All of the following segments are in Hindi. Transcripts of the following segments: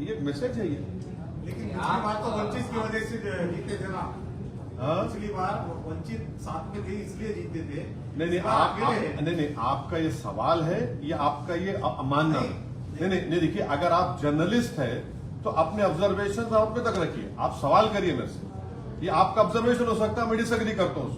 ये मैसेज है ये। लेकिन पिछली बार तो वंचित की वजह से जीते थे ना। पिछली बार वंचित साथ में थे इसलिए जीते थे। नहीं, आपका ये सवाल है या आपका ये मानना? नहीं, देखिए, अगर आप जर्नलिस्ट है तो अपने ऑब्जर्वेशन आप अपने तक रखिए, आप सवाल करिए मेरे से। ये आपका ऑब्जर्वेशन हो सकता है, मैं डिसएग्री करता हूँ।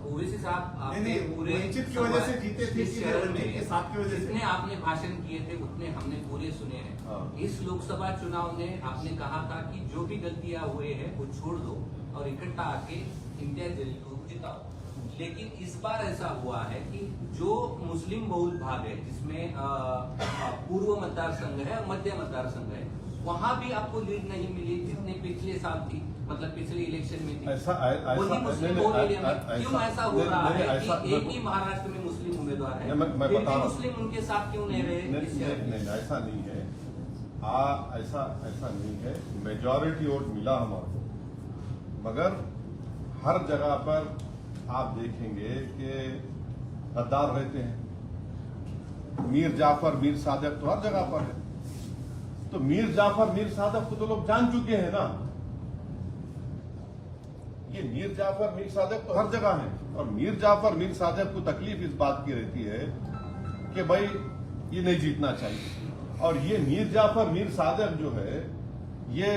ओवैसी साहब, आपने पूरे वंचित की वजह से जीते थे, वंचित के साथ की वजह से जितने आपने भाषण किए थे उतने हमने पूरे सुने हैं। इस लोकसभा चुनाव में आपने कहा था कि जो भी गलतियां हुए हैं वो छोड़ दो और इकट्ठा आके इंडिया जल को जिताओ। लेकिन इस बार ऐसा हुआ है कि जो मुस्लिम बहुल भाग है, जिसमें पूर्व मतदार संघ है और मध्य मतदार संघ है, वहां भी आपको लीड नहीं मिली जितने पिछले साल थी, मतलब पिछले इलेक्शन में थी। वही मुस्लिम बहुल एरिया में क्यों ऐसा हो रहा है कि एक ही महाराष्ट्र में मुस्लिम उम्मीदवार है, फिर भी मुस्लिम उनके साथ क्यों नहीं रहे? नहीं, ऐसा नहीं है। ऐसा नहीं है। मेजॉरिटी वोट मिला हमारे, मगर हर जगह पर आप देखेंगे कि गद्दार रहते हैं। मीर जाफर, मीर सादक तो हर जगह पर है। तो मीर जाफर, मीर सादक को तो लोग जान चुके हैं ना। ये मीर जाफर, मीर सादक तो हर जगह है। और मीर जाफर, मीर सादक को तकलीफ इस बात की रहती है कि भाई ये नहीं जीतना चाहिए। और ये मीर जाफर, मीर सादक जो है, ये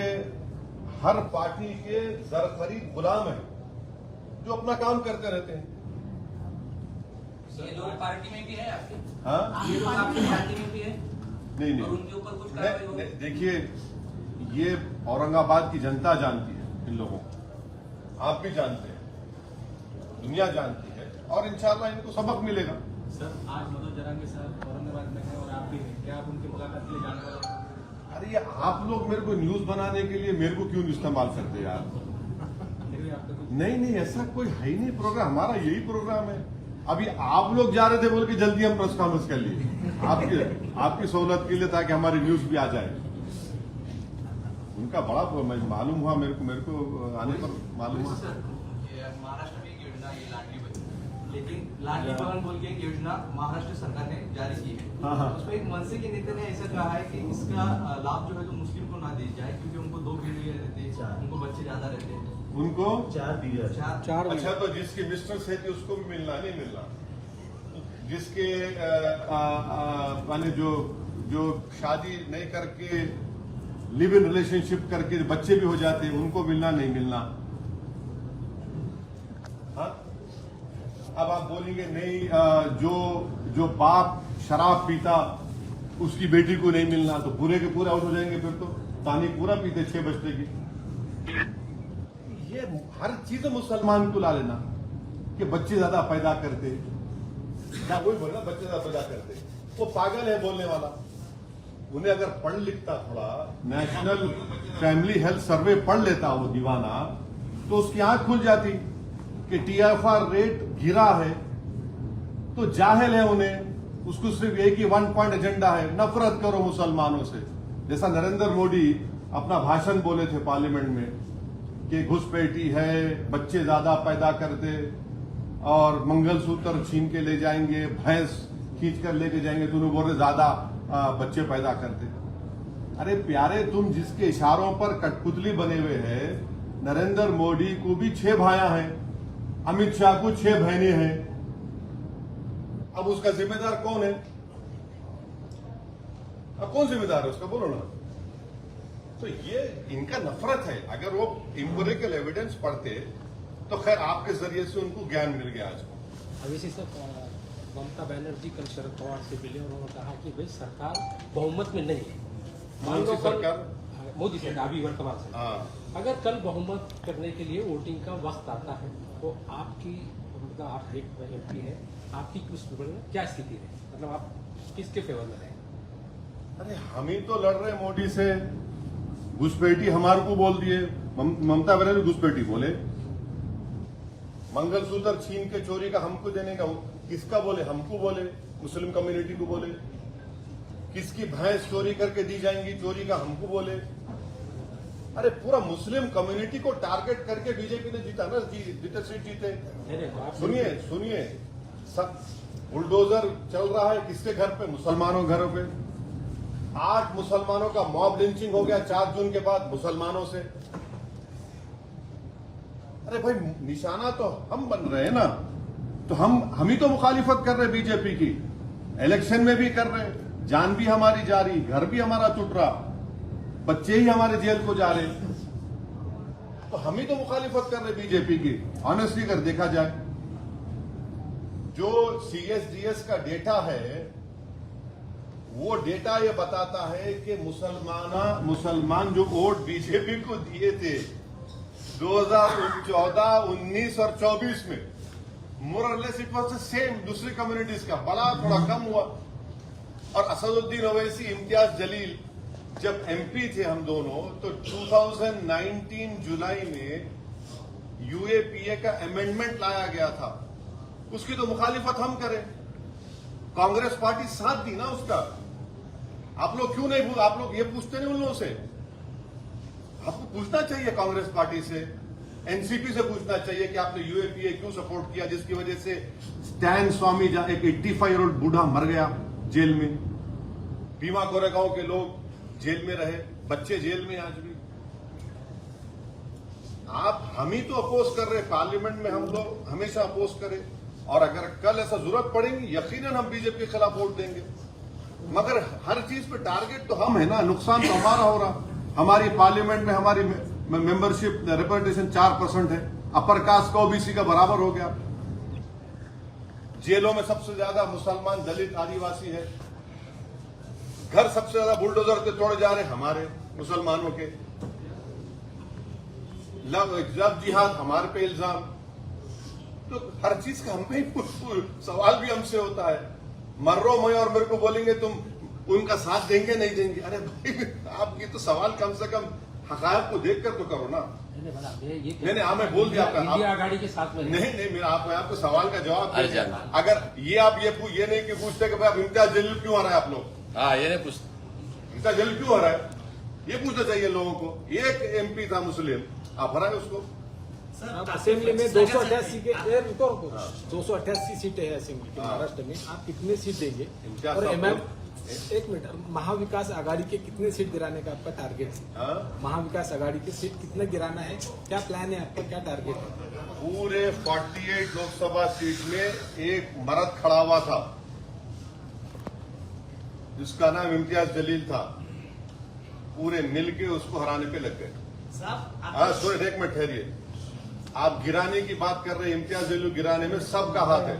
हर पार्टी के जरखरीद गुलाम है जो अपना काम करते रहते हैं। ये लोग पार्टी में भी है आपके? हाँ, ये लोग आपकी पार्टी में भी है? नहीं, और उनके ऊपर कुछ कार्रवाई होगी? देखिए, ये औरंगाबाद की जनता जानती है इन लोगों को, आप भी जानते हैं, दुनिया जानती है, और इंशाल्लाह इनको सबक मिलेगा। सर, आज मनोज जरांगे साहब औरंगाबाद में हैं और आप भी हैं, क्या आप उनकी मुलाकात के लिए जाने वाले हैं? अरे ये आप लोग मेरे को न्यूज बनाने के लिए मेरे को क्यों इस्तेमाल करते यार? नहीं, ऐसा कोई है ही नहीं प्रोग्राम। हमारा यही प्रोग्राम है। अभी आप लोग जा रहे थे बोल के जल्दी हम प्रेस कॉन्फ्रेंस कर लिए आपकी सहूलत के लिए, ताकि हमारी न्यूज भी आ जाए। उनका बड़ा मालूम हुआ मेरे को आने पर मालूम हुआ। महाराष्ट्र में एक योजना ये लाडली बहन, लेकिन लाडली बहन बोल के एक योजना महाराष्ट्र सरकार ने जारी की है। हाँ। उसमें एक मनसे के नेता ने ऐसा कहा है कि इसका लाभ जो है तो मुस्लिम को ना दी जाए, क्योंकि उनको 2 बीवी रहते हैं, उनको बच्चे ज्यादा रहते हैं, उनको 4 बीवी। अच्छा, तो जिसकी मिस्ट्रेस है उसको भी मिलना नहीं मिलना, जिसके माने जो शादी नहीं करके लिव इन रिलेशनशिप करके बच्चे भी हो जाते हैं, उनको मिलना नहीं मिलना। हाँ, अब आप बोलेंगे नहीं, जो बाप शराब पीता उसकी बेटी को नहीं मिलना, तो पूरे के पूरे आउट हो जाएंगे। फिर तो पानी पूरा पीते 6 बजते की। ये हर चीज मुसलमान को ला लेना कि बच्चे ज्यादा पैदा करते, क्या वही बोलना बच्चे ज्यादा पैदा करते, वो पागल है बोलने वाला। उन्हें अगर पढ़ लिखता, थोड़ा नेशनल फैमिली हेल्थ सर्वे पढ़ लेता वो दीवाना, तो उसकी आंख खुल जाती कि TFR रेट गिरा है। तो जाहिल है उन्हें, उसको सिर्फ एक ही 1 पॉइंट एजेंडा है, नफरत करो मुसलमानों से। जैसा नरेंद्र मोदी अपना भाषण बोले थे पार्लियामेंट में कि घुसपैठी है, बच्चे ज्यादा पैदा करते, और मंगलसूत्र छीन के ले जाएंगे, भैंस खींच कर लेके जाएंगे, तो उन्हें बोल रहे ज्यादा बच्चे पैदा करते। अरे प्यारे, तुम जिसके इशारों पर कठपुतली बने हुए हैं, नरेंद्र मोदी को भी 6 भाइयां हैं, अमित शाह को 6 बहनें हैं। अब उसका जिम्मेदार कौन है? अब कौन जिम्मेदार है उसका, बोलो ना। तो ये इनका नफरत है। अगर वो एम्पिरिकल एविडेंस पढ़ते तो खैर आपके जरिए से उनको ज्ञान मिल गया आज को। अभी से ममता बनर्जी कल शरद पवार से मिले, उन्होंने कहा कि भाई सरकार बहुमत में नहीं है। कौन सी सरकार? मोदी सरकार, अभी वर्तमान सरकार। हाँ। अगर कल बहुमत करने के लिए वोटिंग का वक्त आता है तो आपकी, मतलब आप एक MP है, आपकी क्या स्थिति है? मतलब आप किसके फेवर में रहें? अरे हम ही तो लड़ रहे हैं मोदी से। घुसपैठी हमारे को बोल दिए, ममता बनर्जी घुसपैठी बोले। मंगलसूत्र छीन के चोरी का हमको देने का, किसका बोले? हमको बोले, मुस्लिम कम्युनिटी को बोले। किसकी भैंस चोरी करके दी जाएंगी, चोरी का हमको बोले। अरे पूरा मुस्लिम कम्युनिटी को टारगेट करके बीजेपी ने जीता ना, जितने सीट जीते। सुनिए, सब बुलडोजर चल रहा है किसके घर पे? मुसलमानों घरों पे। 8 मुसलमानों का मॉब लिंचिंग हो गया 4 जून के बाद मुसलमानों से। अरे भाई निशाना तो हम बन रहे हैं ना, तो हम ही तो मुखालिफत कर रहे बीजेपी की, इलेक्शन में भी कर रहे, जान भी हमारी जा रही, घर भी हमारा टूट रहा, बच्चे ही हमारे जेल को जा रहे, तो हम ही तो मुखालिफत कर रहे बीजेपी की। ऑनेस्टली अगर देखा जाए, जो CSDS का डेटा है, वो डेटा ये बताता है कि मुसलमान जो वोट बीजेपी को दिए थे 2014, 19 और 24 में, मोरलेस इट वाज द सेम दूसरी कम्युनिटीज का, भला थोड़ा कम हुआ। और असदुद्दीन ओवैसी, इम्तियाज जलील जब MP थे हम दोनों, तो 2019 जुलाई में UAPA का अमेंडमेंट लाया गया था, उसकी तो मुखालिफत हम करें, कांग्रेस पार्टी साथ दी ना उसका। आप लोग क्यों नहीं, आप लोग ये पूछते नहीं उन लोगों से? आपको पूछना चाहिए कांग्रेस पार्टी से, एनसीपी से पूछना चाहिए कि आपने UAPA क्यों सपोर्ट किया, जिसकी वजह से स्टैन स्वामी, एक 85-year-old बूढ़ा मर गया जेल में, भीमा कोरेगांव के लोग जेल में रहे, बच्चे जेल में आज भी। हम ही तो अपोज कर रहे, पार्लियामेंट में हम लोग हमेशा अपोज करें, और अगर कल ऐसा जरूरत पड़ेगी यकीनन हम बीजेपी के खिलाफ वोट देंगे, मगर हर चीज पे टारगेट तो हम है ना, नुकसान तो हमारा हो रहा। हमारी पार्लियामेंट में हमारी मेंबरशिप रिप्रेजेंटेशन 4% है, अपर कास्ट का OBC का बराबर हो गया, जेलों में सबसे ज्यादा मुसलमान, दलित, आदिवासी है, घर सबसे ज्यादा बुलडोजर के तोड़े जा रहे हमारे मुसलमानों के, लव जिहाद हमारे पे इल्जाम, तो हर चीज का हम पे ही सवाल भी हमसे होता है। मर्रो मैं और मेरे को बोलेंगे तुम उनका साथ देंगे नहीं देंगे, अरे भाई आपकी तो सवाल कम से कम हकायक को देखकर तो करो ना। नहीं हाँ, मैं बोल दिया इंडिया आघाड़ी के साथ में नहीं मेरा आपको सवाल का जवाब, अगर ये आप ये नहीं कि पूछते कि भाई आप इम्तियाज जलील क्यों आ रहा है, आप लोग ये नहीं पूछते इनका जल क्यों आ रहा है, ये पूछना चाहिए लोगों को। एक MP था मुस्लिम, आप हराए उसको। अब असेंबली में 288 के 288 सीटें हैं असेंबली के महाराष्ट्र में, आप कितने सीट देंगे? और एक मिनट, महाविकास आघाड़ी के कितने सीट गिराने का आपका टारगेट है? महाविकास आघाड़ी के सीट कितने गिराना है, क्या प्लान है आपका, क्या टारगेट है? पूरे 48 लोकसभा सीट में एक मर्द खड़ा हुआ था जिसका नाम इम्तियाज जलील था, पूरे मिलके उसको हराने पे लग गए। सुनिए एक मिनट ठहरिए, आप गिराने की बात कर रहे हैं, इम्तियाज जलील गिराने में सबका हाथ है,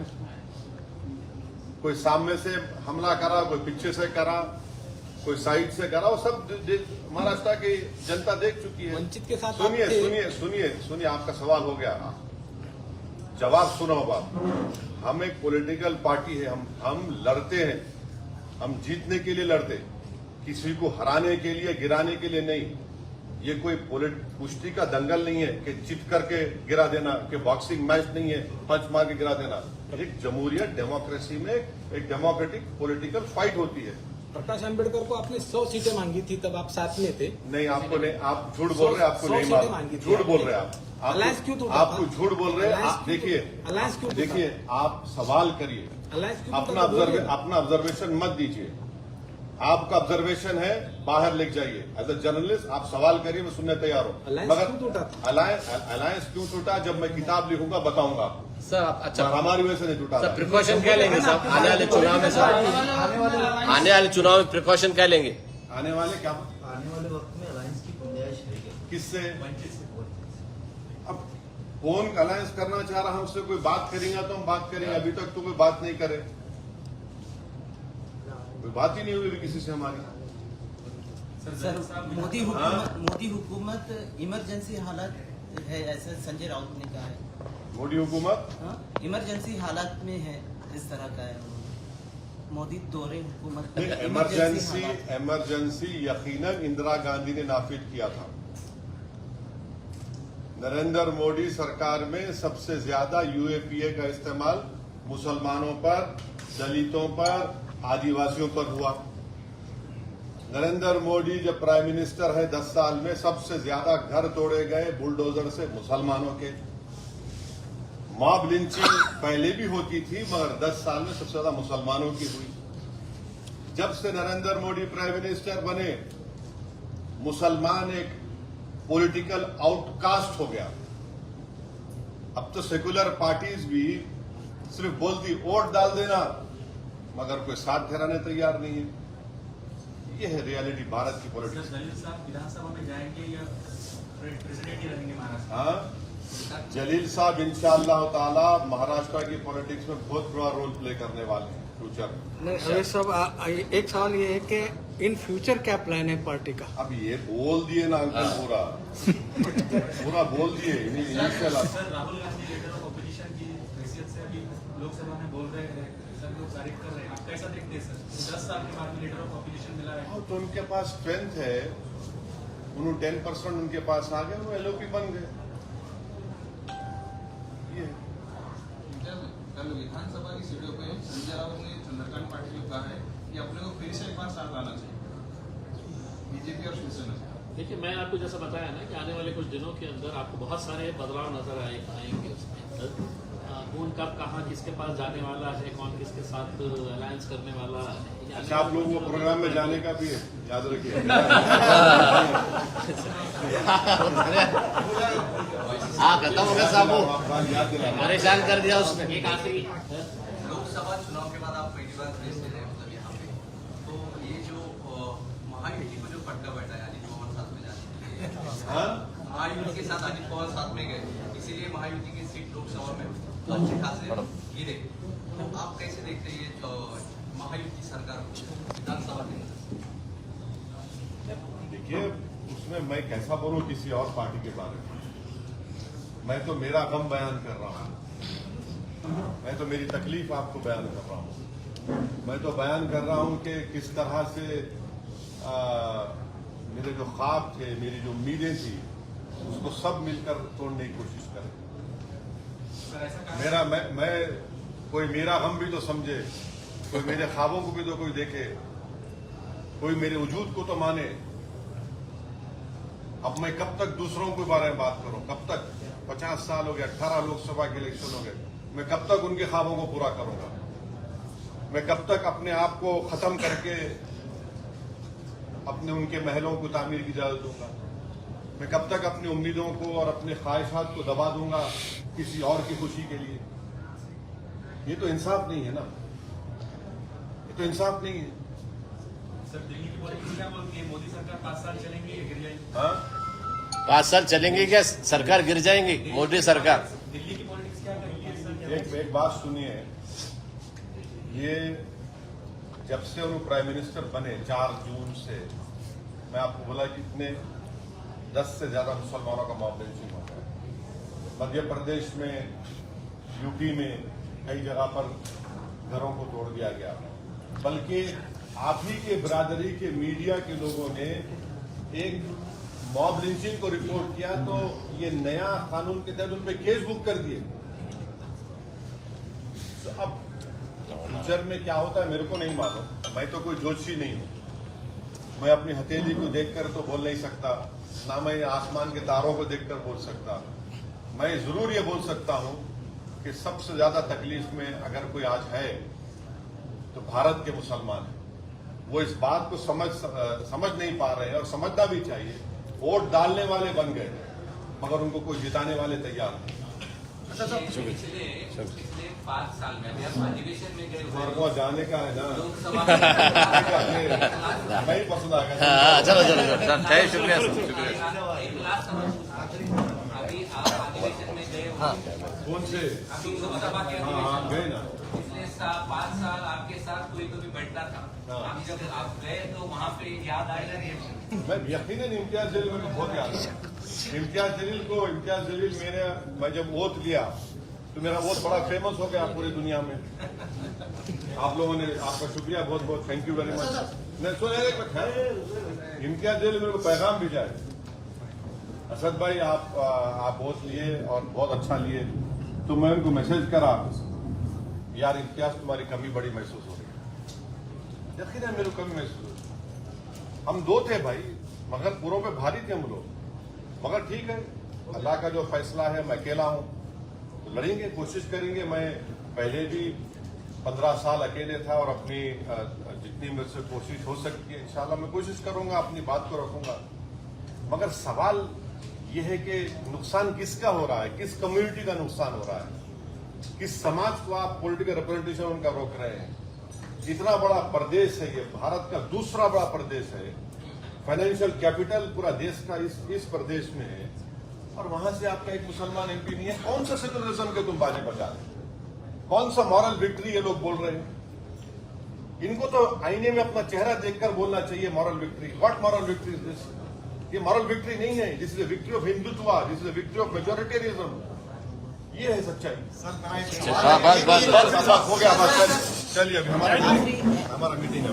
कोई सामने से हमला करा, कोई पीछे से करा, कोई साइड से करा, वो सब महाराष्ट्र की जनता देख चुकी है। वंचित के साथ सुनिए आपका सवाल हो गया, जवाब सुनो बात। हम एक पॉलिटिकल पार्टी है, हम लड़ते हैं, हम जीतने के लिए लड़ते, किसी को हराने के लिए, गिराने के लिए नहीं। ये कोई कुश्ती का दंगल नहीं है कि चित करके गिरा देना, कि बॉक्सिंग मैच नहीं है पंच मार के गिरा देना। एक जमहूरियत, डेमोक्रेसी में एक डेमोक्रेटिक पॉलिटिकल फाइट होती है। प्रकाश आंबेडकर को आपने 100 सीटें मांगी थी, तब आप साथ में थे। नहीं, आपको नहीं, आप झूठ बोल रहे हैं, आपको नहीं मांगी, झूठ बोल रहे हैं आप, अलायंस क्यों टूटा? आपको झूठ बोल रहे हैं। देखिए अलायंस क्यों? देखिए, आप सवाल करिए, अपना ऑब्जर्वेशन मत दीजिए। आपका ऑब्जर्वेशन है, बाहर लेके जाइए। एज अ जर्नलिस्ट आप सवाल करिए, मैं सुनने तैयार हूँ। मगर अलायंस क्यों टूटा, जब मैं किताब लिखूंगा बताऊंगा आपको सर। अच्छा, हमारी वजह से नहीं टूटा। सर प्रिकॉशन क्या लेंगे साहब आने वाले चुनाव में? सर आने वाले चुनाव में प्रिकॉशन क्या लेंगे? आने वाले वक्त में अलायंस की गुंजाइश है किससे? अब कौन अलायंस करना चाह रहा, हमसे कोई बात करेंगे तो हम बात करेंगे। अभी तक तो कोई बात नहीं करे, कोई बात ही नहीं हुई किसी से हमारी। सर मोदी हुकूमत इमरजेंसी हालत है, ऐसे संजय राउत ने कहा है। मोदी हुकूमत इमरजेंसी हालत में है, इस तरह का है। मोदी दौरे हुकूमत इमरजेंसी यकीनन इंदिरा गांधी ने नाफिज किया था। नरेंद्र मोदी सरकार में सबसे ज्यादा UAPA का इस्तेमाल मुसलमानों पर, दलितों पर, आदिवासियों पर हुआ। नरेंद्र मोदी जब प्राइम मिनिस्टर है 10 साल में सबसे ज्यादा घर तोड़े गए बुलडोजर से मुसलमानों के। मॉब लिंचिंग पहले भी होती थी, मगर 10 साल में सबसे ज्यादा मुसलमानों की हुई। जब से नरेंद्र मोदी प्राइम मिनिस्टर बने, मुसलमान एक पॉलिटिकल आउटकास्ट हो गया। अब तो सेकुलर पार्टीज भी सिर्फ बोलती वोट डाल देना, मगर कोई साथ ठहराने तैयार नहीं है। ये है रियलिटी भारत की पॉलिटिक्स। जलील साहब विधानसभा में जाएंगे या प्रेसिडेंट ही रहेंगे महाराष्ट्र? हाँ, जलील साहब इंशाअल्लाह ताला महाराष्ट्र की पॉलिटिक्स में बहुत बड़ा रोल प्ले करने वाले हैं फ्यूचर में। नहीं, अवैध साहब एक सवाल ये है कि इन फ्यूचर क्या प्लान है पार्टी का? अब ये बोल दिए ना अंकल, पूरा बोल दिए। Sir, Rahul Gandhi leader of opposition की हैसियत से अभी लोकसभा में बोल रहे हैं, सब लोग तारीफ कर रहे हैं, आप कैसा देखते हैं सर? 10 साल के बाद लीडर ऑफ ऑपोजिशन मिला है तो उनके पास स्ट्रेंथ है, उन्होंने 10% उनके पास आ गए, वो एलओपी बन गए। ये कल विधानसभा की सीटों पे संजय राउत ने चंद्रकांत पाटिल को कहा है कि अपने को फिर से एक बार साथ लाना चाहिए बीजेपी और शिवसेना से। देखिए, मैं आपको जैसा बताया ना कि आने वाले कुछ दिनों के अंदर आपको बहुत सारे बदलाव नजर आएंगे उसके अंदर। कौन कब कहाँ किसके पास जाने वाला है, कौन किसके साथ अलायंस करने वाला है। अच्छा, आप लोगों को प्रोग्राम में जाने का भी है, याद रखिए। हाँ, खत्म हो गया साहब, आप याद दिला। परेशान कर दिया उसने। एक आखिरी लोकसभा चुनाव के बाद आप पहली बार प्रेस दे रहे हैं मतलब यहाँ पे, तो ये जो महायुति को जो फटका बैठा है अजित पवार साथ में जाने के लिए, हाँ? महायुति के साथ अजित पवार साथ में गए, इसीलिए महायुति की सीट लोकसभा में अच्छे खासे गिरे। तो आप कैसे देखते हैं ये महायुति सरकार को विधानसभा के अंदर? देखिए, उसमें मैं कैसा बोलूं किसी और पार्टी के बारे में। मैं तो मेरा गम बयान कर रहा हूं, मैं तो मेरी तकलीफ आपको बयान कर रहा हूं। मैं तो बयान कर रहा हूं कि किस तरह से मेरे जो ख्वाब थे, मेरी जो उम्मीदें थी, उसको सब मिलकर तोड़ने की कोशिश करें। मैं कोई मेरा गम भी तो समझे, कोई मेरे ख्वाबों को भी तो कोई देखे, कोई मेरे वजूद को तो माने। अब मैं कब तक दूसरों के बारे में बात करूं? कब तक? 50 साल हो गए, 18 लोकसभा के इलेक्शन हो गए, मैं कब तक उनके ख्वाबों को पूरा करूंगा? मैं कब तक अपने आप को खत्म करके अपने उनके महलों को तामीर की इजाजत दूंगा? मैं कब तक अपनी उम्मीदों को और अपने ख्वाहिशात को दबा दूंगा किसी और की खुशी के लिए? ये तो इंसाफ नहीं है ना, ये तो इंसाफ नहीं है। सर, दिल्ली की पॉलिटिक्स क्या बोलती है? मोदी सरकार 5 साल चलेंगी या गिर जाएगी? हाँ? 5 साल चलेंगे क्या? सरकार गिर जाएंगी मोदी सरकार? दिल्ली की पॉलिटिक्स क्या करेगी सर? एक बात सुनिए, ये जब से उन्होंने प्राइम मिनिस्टर बने 4 जून से, मैं आपको बोला कि इतने 10 से ज्यादा मुसलमानों का मॉब लिंचिंग हो गया। मध्य प्रदेश में, यूपी में कई जगह पर घरों को तोड़ दिया गया, बल्कि आप ही के बिरादरी के मीडिया के लोगों ने एक मॉब लिंचिंग को रिपोर्ट किया, तो ये नया कानून के तहत उन पे केस बुक कर दिए। तो अब फ्यूचर में क्या होता है मेरे को नहीं मालूम, मैं तो कोई जोशी नहीं हूं। मैं अपनी हथेली को देखकर तो बोल नहीं सकता, ना मैं आसमान के तारों को देखकर बोल सकता। मैं जरूर ये बोल सकता हूं कि सबसे ज्यादा तकलीफ में अगर कोई आज है तो भारत के मुसलमान हैं। वो इस बात को समझ नहीं पा रहे हैं, और समझना भी चाहिए। वोट डालने वाले बन गए, मगर उनको कोई जिताने वाले तैयार नहीं। पिछले 5 साल में अभी आप अधिवेशन में गए हुए को जाने का है ना, लोकसभा नहीं पसंद आ गया। चलो शुक्रिया शुक्रिया। एक लास्ट सवाल पूछना, अभी आप अधिवेशन में गए हुए, कौन से? अभी लोकसभा के हाँ, अधिवेशन गए ना। पिछले 5 साल आपके साथ कोई बैठता था, आप जब आप गए तो वहाँ पे याद आएगा रिएक्शन? मैं यकीनन इम्तियाज जलील मेरे को बहुत याद है। इम्तियाज जलील मैं जब वोट लिया तो मेरा वोट बड़ा फेमस हो गया पूरी दुनिया में। आप लोगों ने, आपका शुक्रिया, बहुत बहुत थैंक यू वेरी मच। मैं सुने इम्तियाज जलील मेरे को पैगाम भेजा है, असद भाई आप वोट लिए और बहुत अच्छा लिए। तो मैं उनको मैसेज करा, यार इम्तियाज तुम्हारी कमी बड़ी महसूस हो रही है। यकीनन मेरे को कमी महसूस हो रही। हम 2 थे भाई, मगर पूरों पे भारी थे हम लोग। मगर ठीक है, अल्लाह का जो फैसला है, मैं अकेला हूं, तो लड़ेंगे, कोशिश करेंगे। मैं पहले भी 15 साल अकेले था और अपनी जितनी मेरे से कोशिश हो सकती है इंशाल्लाह मैं कोशिश करूंगा, अपनी बात को रखूंगा। मगर सवाल यह है कि नुकसान किसका हो रहा है, किस कम्युनिटी का नुकसान हो रहा है, किस समाज को आप पॉलिटिकल रिप्रेजेंटेशन उनका रोक रहे हैं। इतना बड़ा प्रदेश है ये, भारत का दूसरा बड़ा प्रदेश है, फाइनेंशियल कैपिटल पूरा देश का इस प्रदेश में है, और वहां से आपका एक मुसलमान एमपी नहीं है। कौन सा सेकुलरिज्म के तुम बाने बजा रहे हैं? कौन सा मॉरल विक्ट्री ये लोग बोल रहे हैं? इनको तो आईने में अपना चेहरा देखकर बोलना चाहिए moral victory. What moral victory is this? ये मॉरल विक्ट्री नहीं है, this is victory of Hindutva, this is victory of majoritarianism. ये है सच्चाई। बस हो गया, बस चलिए, अभी हमारा मीटिंग है।